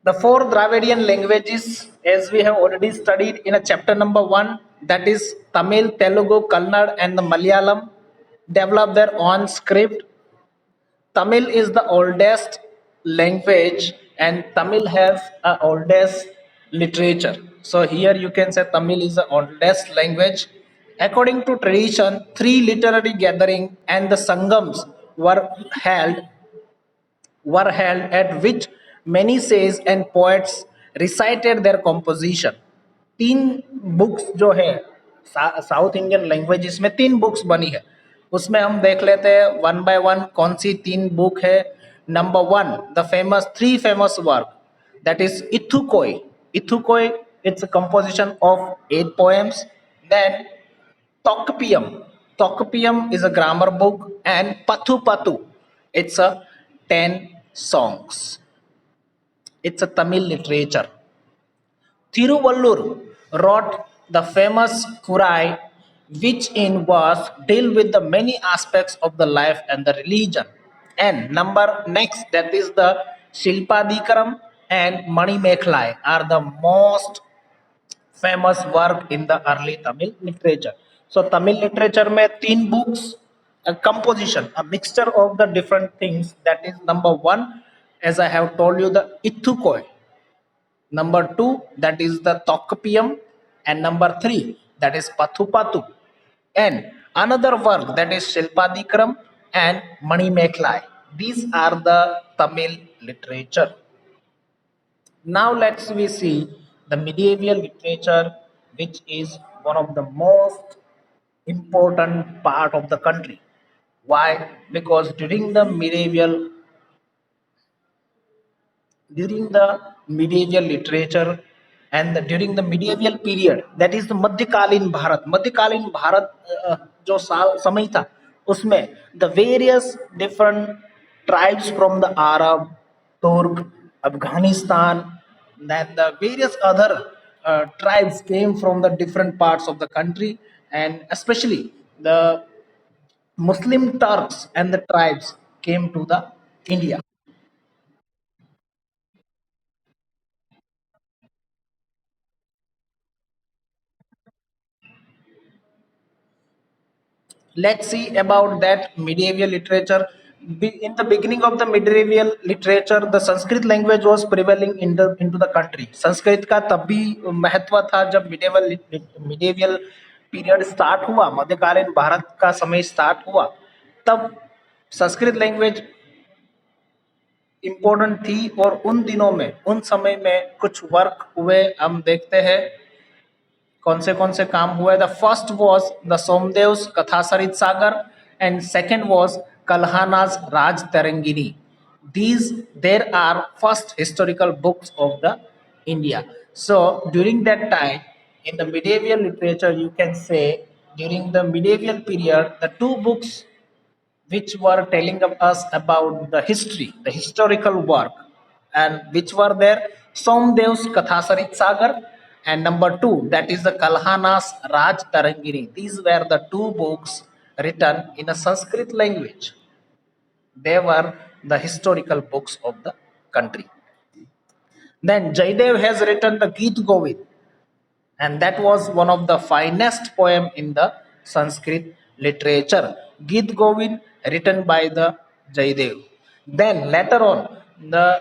The four Dravidian languages, as we have already studied in a chapter number 1, that is Tamil, Telugu, Kannada, and the Malayalam, develop their own script. Tamil is the oldest language, and Tamil has a oldest literature. So here you can say Tamil is the oldest language. According to tradition, three literary gatherings and the sangams held were held at which many sages and poets recited their composition. तीन books जो है south Indian languages में तीन books बनी है, उसमें हम देख लेते हैं वन बाय वन कौन सी तीन बुक है. Number one, the famous three famous work, that is इथुकोई. इथुकोई, it's a composition of 8 poems. Then Tokpiyam. Tokpiyam is a grammar book, and Pathu Pathu, it's a 10 songs. It's a Tamil literature. Thiruvallur wrote the famous Kurai, which in was deal with the many aspects of the life and the religion. And number next, that is the Shilpadikaram and Mani Mekhlai are the most famous work in the early Tamil literature. So Tamil literature में तीन books, a composition, a mixture of the different things. That is number one, as I have told you, the Ithukoi. Number two, that is the Tokpiyam, and number three, that is Pathu Pathu, and another work that is Shilpadikram and Mani Mekhlai. These are the Tamil literature. Now let's we see the medieval literature, which is one of the most important part of the country. Why? Because during the medieval literature and during the medieval period, that is the मध्यकालीन भारत जो समय था उसमें the various different tribes from the Arab, Turk, Afghanistan, then the various other tribes came from the different parts of the country, and especially the Muslim Turks and the tribes came to the India. Let's see about that medieval literature. In the beginning of the medieval literature, the Sanskrit language was prevailing into the country. Sanskrit का तब भी महत्व था जब medieval period start हुआ, मध्यकालीन भारत का समय start हुआ, तब संस्कृत लैंग्वेज इम्पोर्टेंट थी. और उन दिनों में, उन समय में कुछ वर्क हुए, हम देखते हैं कौन से काम हुए. The first was the Somadeva Kathasaritsagara, and second was Kalhana's Rajatarangini. These there are first historical books of the India. So during that time, in the medieval literature, you can say during the medieval period, the two books which were telling us about the history, the historical work, and which were there, Somdev's Kathasarit Sagar, and number two, that is the Kalhana's Raj Tarangini. These were the two books written in a Sanskrit language. They were the historical books of the country. Then Jaidev has written the Geet Govind, and that was one of the finest poem in the Sanskrit literature. Geet Govind, written by the Jaidev. Then later on, the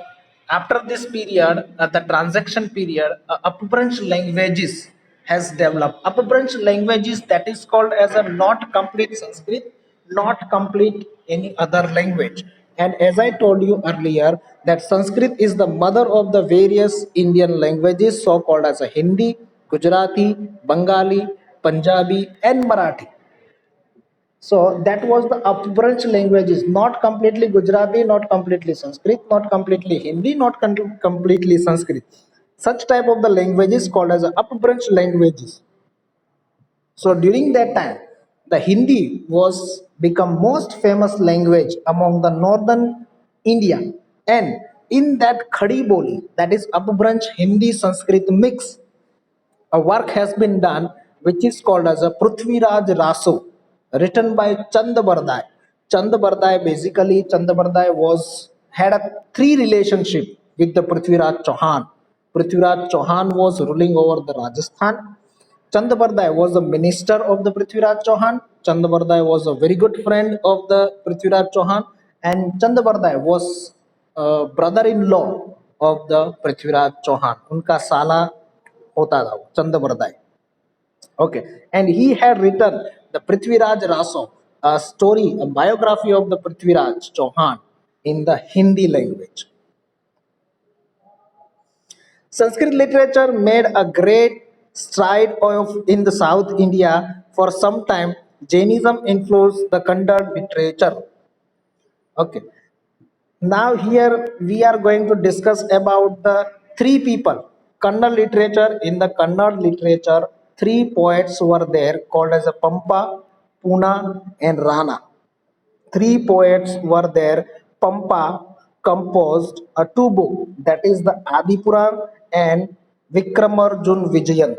after this period, the transaction period, Upbranch languages has developed. Upbranch languages, that is called as a not complete Sanskrit, not complete any other language. And as I told you earlier, that Sanskrit is the mother of the various Indian languages, so called as a Hindi, Gujarati, Bengali, Punjabi, and Marathi. So that was the upbranch languages, not completely Gujarati, not completely Sanskrit, not completely Hindi, not completely Sanskrit. Such type of the languages called as upbranch languages. So during that time, the Hindi was become most famous language among the northern India. And in that Khadi Boli, that is upbranch Hindi Sanskrit mix, a work has been done which is called as a Prithviraj Raso, written by Chandabardai. Chandabardai, basically Chandabardai was had a three relationship. with the Prithviraj Chauhan. Prithviraj Chauhan was ruling over the Rajasthan. Chandabardai was the minister of the Prithviraj Chauhan. Chandabardai was a very good friend of the Prithviraj Chauhan, and Chandabardai was brother-in-law of the Prithviraj Chauhan. उनका साला होता था वो, Chand Bardai. Okay, and he had written the Prithviraj Raso, a story, a biography of the Prithviraj Chauhan in the Hindi language. Sanskrit literature made a great stride in the South India. For some time, Jainism influenced the Kannada literature. Okay. Now here we are going to discuss about the three people. Kannada literature, in the Kannada literature, three poets were there called as a Pampa, Puna and Rana. Three poets were there. Pampa composed a two book, that is the Adi Puran and Vikramarjun Vijayant,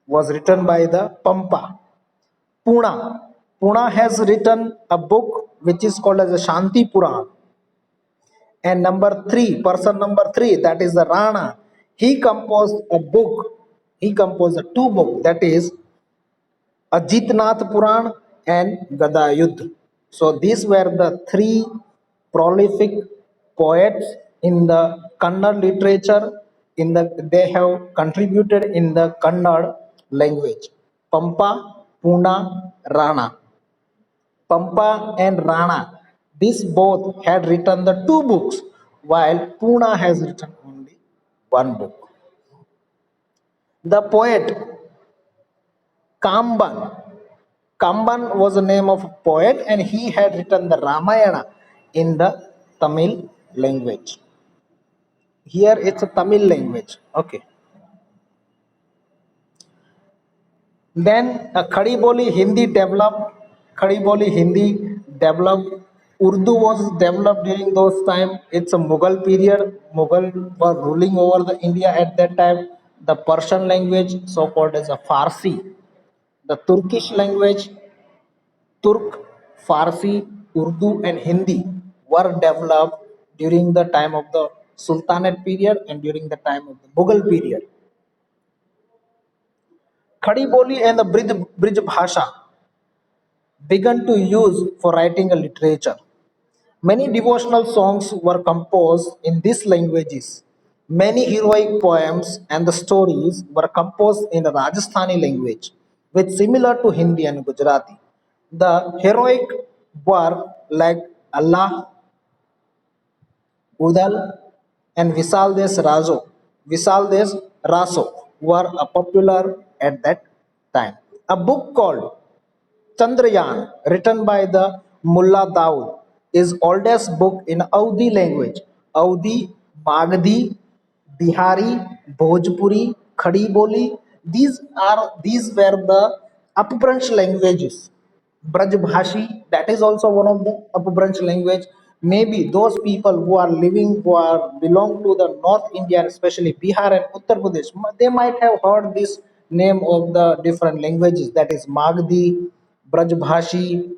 was written by the Pampa. Puna. Puna has written a book which is called as a Shanti Puran. And number three, person number three, that is the Rana. He composed a book. He composed a two book, that is Ajitnath Puran and Gadayudh. So these were the three prolific poets in the Kannada literature. They have contributed in the Kannada language. Pampa, Puna, Rana. Pampa and Rana, these both had written the two books, while Puna has written only one book. The poet Kamban. Kamban was the name of a poet, and he had written the Ramayana in the Tamil language. Here it's a Tamil language. Okay. Then Khadi Boli Hindi developed. Khadi Boli Hindi developed. Urdu was developed during those time. It's a Mughal period. Mughal were ruling over the India at that time. The Persian language, so called as a Farsi. The Turkish language, Turk, Farsi, Urdu, and Hindi were developed during the time of the Sultanate period and during the time of the Mughal period. Khadi Boli and the Brij Bhasha began to use for writing a literature. Many devotional songs were composed in these languages. Many heroic poems and the stories were composed in the Rajasthani language, which similar to Hindi and Gujarati. The heroic work like Allah, Udal, and Visaldes Raso were popular at that time. A book called Chandrayaan, written by the Mullah Daud, is oldest book in Audhi language. Audhi, Magadhi, Bihari, Bhojpuri, Khadi Boli. These were the upbranch languages. Brajbhashi, that is also one of the upbranch language. Maybe those people who are living, who are belong to the North India, especially Bihar and Uttar Pradesh, they might have heard this name of the different languages. That is Magdi, Brajbhashi,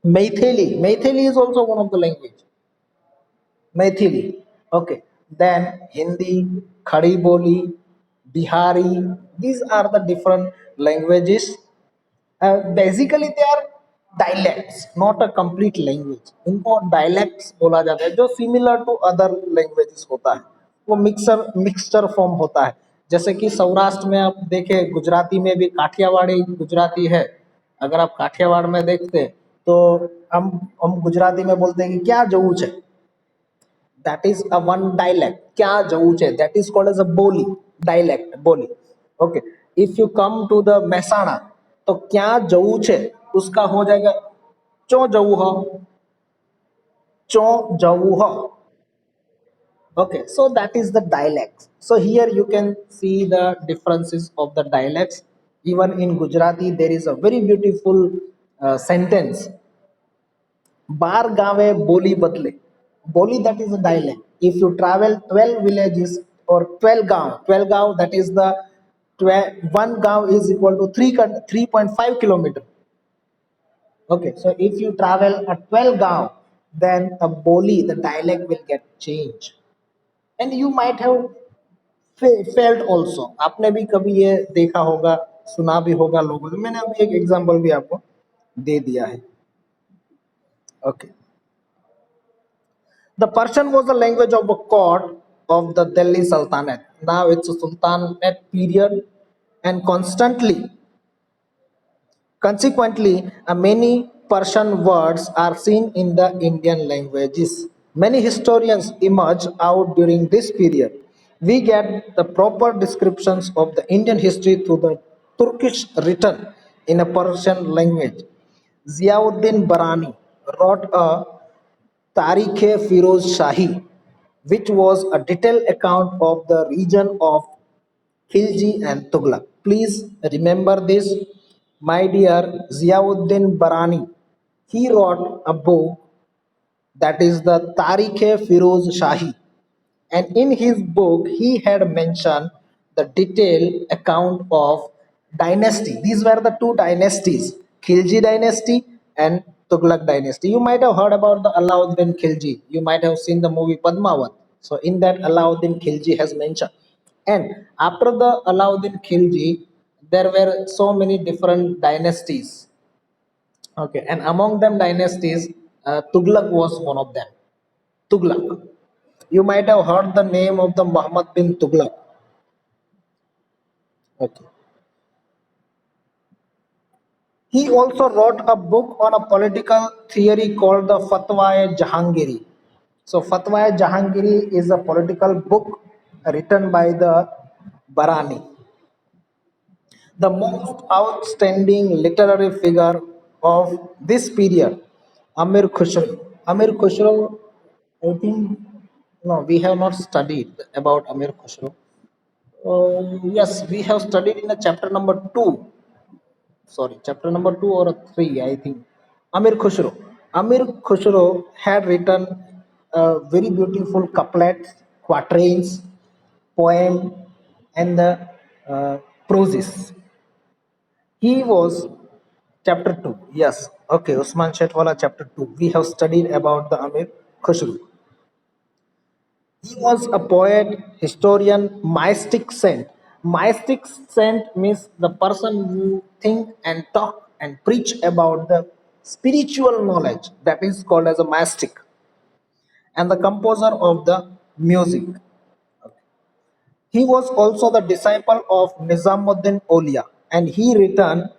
Maithili. Maithili is also one of the language. Maithili. Okay. Then Hindi, Khadi Boli, Bihari. These are the different languages. Basically they are dialects, not a complete language. इनको dialects बोला जाता है जो similar to other languages होता है. वो mixture form होता है. जैसे कि सौराष्ट्र में आप देखें, गुजराती में भी काठियावाड़ी गुजराती है. अगर आप काठियावाड़ में देखते तो हम गुजराती में बोलते हैं कि क्या जऊ है. That is a one dialect. क्या जऊ है, that is called as a boli, dialect, boli. Okay. If you come to the Mehsana, तो क्या जऊ है उसका हो जाएगा चो जऊ हो, चो जऊ हो. Okay, so that is the dialects. So here you can see the differences of the dialects. Even in Gujarati, there is a very beautiful sentence. Bar gawe boli badle. Boli, that is a dialect. If you travel 12 villages or 12 gaon, that is the 1 gaon is equal to 3.5 kilometer. Okay, so if you travel a 12 gaon, then a boli, the dialect will get changed. And you might have felt also, आपने भी कभी ये देखा होगा, सुना भी होगा लोगों से। मैंने अभी एक एग्जांपल भी आपको दे दिया है। Okay, the Persian was the language of the court of the Delhi Sultanate. Now it's a Sultanate period, and consequently, many Persian words are seen in the Indian languages. Many historians emerge out during this period. We get the proper descriptions of the Indian history through the Turkish written in a Persian language. Ziauddin Barani wrote a Tarikh-e-Firoz Shahi, which was a detailed account of the region of Khilji and Tughlaq. Please remember this, my dear Ziauddin Barani. He wrote a book that is the Tarikh-e-Firoz Shahi, and in his book he had mentioned the detailed account of dynasty. These were the two dynasties, Khilji dynasty and Tughlaq dynasty. You might have heard about the Alauddin Khilji, you might have seen the movie Padmavat. So in that, Alauddin Khilji has mentioned, and after the Alauddin Khilji there were so many different dynasties. Okay, and among them dynasties, Tughlaq was one of them. Tughlaq, you might have heard the name of the Muhammad bin Tughlaq. Okay. He also wrote a book on a political theory called the Fatwa-e-Jahangiri. So Fatwa-e-Jahangiri is a political book written by the Barani. The most outstanding literary figure of this period, Amir Khusro. Amir Khusro, I think, no, we have not studied about Amir Khusro. Yes, we have studied in a chapter number two. Sorry, chapter number two or three, I think. Amir Khusro. Amir Khusro had written very beautiful couplets, quatrains, poem, and the proses. He was chapter 2. Yes. Okay. Usman Shetwala chapter 2. We have studied about the Amir Khusro. He was a poet, historian, mystic saint. Mystic saint means the person who think and talk and preach about the spiritual knowledge. That is called as a mystic. And the composer of the music. He was also the disciple of Nizamuddin Aulia, and he written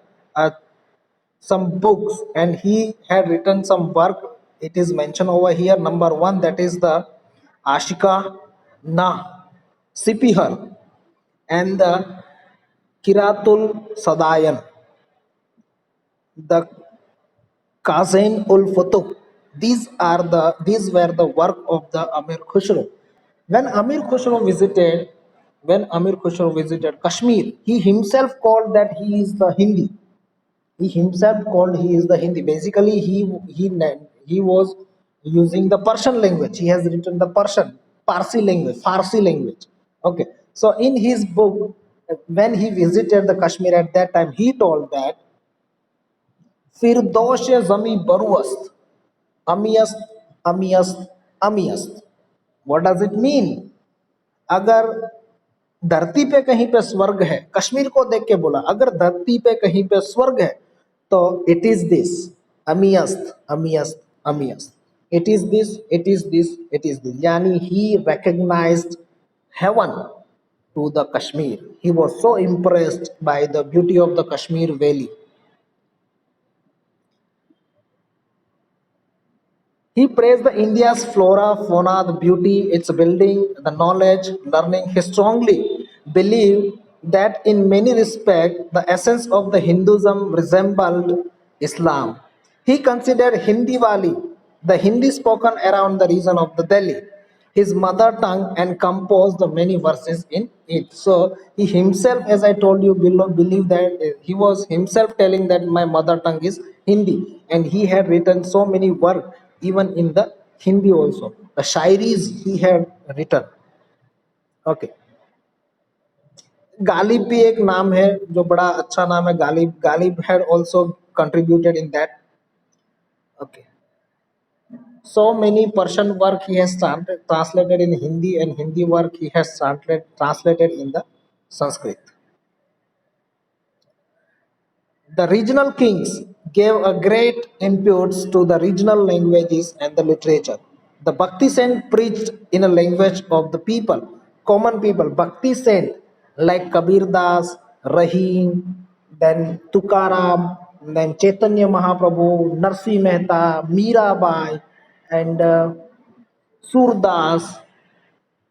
some books, and he had written some work. It is mentioned over here. Number one, that is the Ashika Na Sipihar and the Kiratul Sadayan, the Kazain ul Futuh. These were the work of the Amir Khusro. When Amir Khusro visited, when Amir Khusro visited Kashmir, he himself called that he is the Hindi. He himself called he is the Hindi. Basically, he was using the Persian language. He has written the Farsi language. Okay. So in his book, when he visited the Kashmir at that time, he told that Firdosh Zami Baruast, Amiyast, Amiyast, Amiyast. What does it mean? अगर धरती पे कहीं पे स्वर्ग है, कश्मीर को देख के बोला, अगर धरती पे कहीं पे स्वर्ग है तो इट इज दिस, अमियस्त, अमियस्त, अमियस्त, it is this, it is this, it is this, यानी ही recognized heaven to the Kashmir. He was so impressed by the beauty of the Kashmir valley. He praised the India's flora, fauna, the beauty, its building, the knowledge, learning. He strongly believed that in many respects the essence of the Hinduism resembled Islam. He considered Hindi Wali, the Hindi spoken around the region of the Delhi, his mother tongue, and composed the many verses in it. So he himself, as I told you below, believed that he was himself telling that my mother tongue is Hindi, and he had written so many works even in the Hindi also. The shairis he had written. Okay. Ghalib भी एक नाम है जो बड़ा अच्छा नाम है, Ghalib. Ghalib had also contributed in that. Okay. So many Persian work he has translated in Hindi, and Hindi work he has translated in the Sanskrit. The regional kings gave a great impulse to the regional languages and the literature. The Bhakti saint preached in a language of the people, common people. Bhakti saint like Kabir Das, Rahim, then Tukaram, then Chaitanya Mahaprabhu, Narsi Mehta, Mirabai, and Surdas.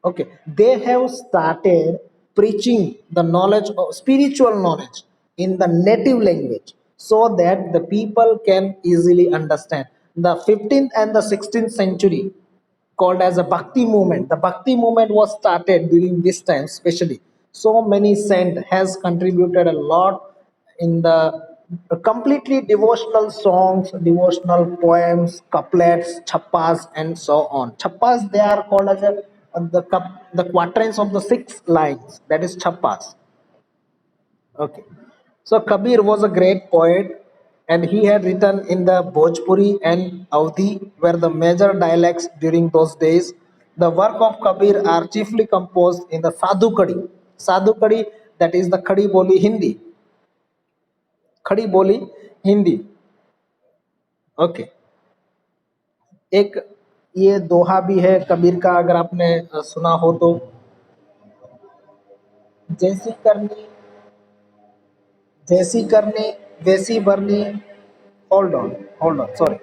Okay, they have started preaching the knowledge of spiritual knowledge in the native language so that the people can easily understand. The 15th and the 16th century called as a bhakti movement, the bhakti movement was started during this time especially. So many saint has contributed a lot in the completely devotional songs, devotional poems, couplets, chappas, and so on. Chappas, they are called as the quatrains of the six lines. That is chappas. Okay. So Kabir was a great poet, and he had written in the Bhojpuri and Awadhi were the major dialects during those days. The work of Kabir are chiefly composed in the Sadhu Kadi. Sadhu Kadi, that is the Khadi Boli Hindi. खड़ी बोली Hindi. Okay. एक ये दोहा भी है कबीर का, अगर आपने सुना हो तो, जैसी करनी जैसी करनी वैसी भरनी. Hold on, sorry.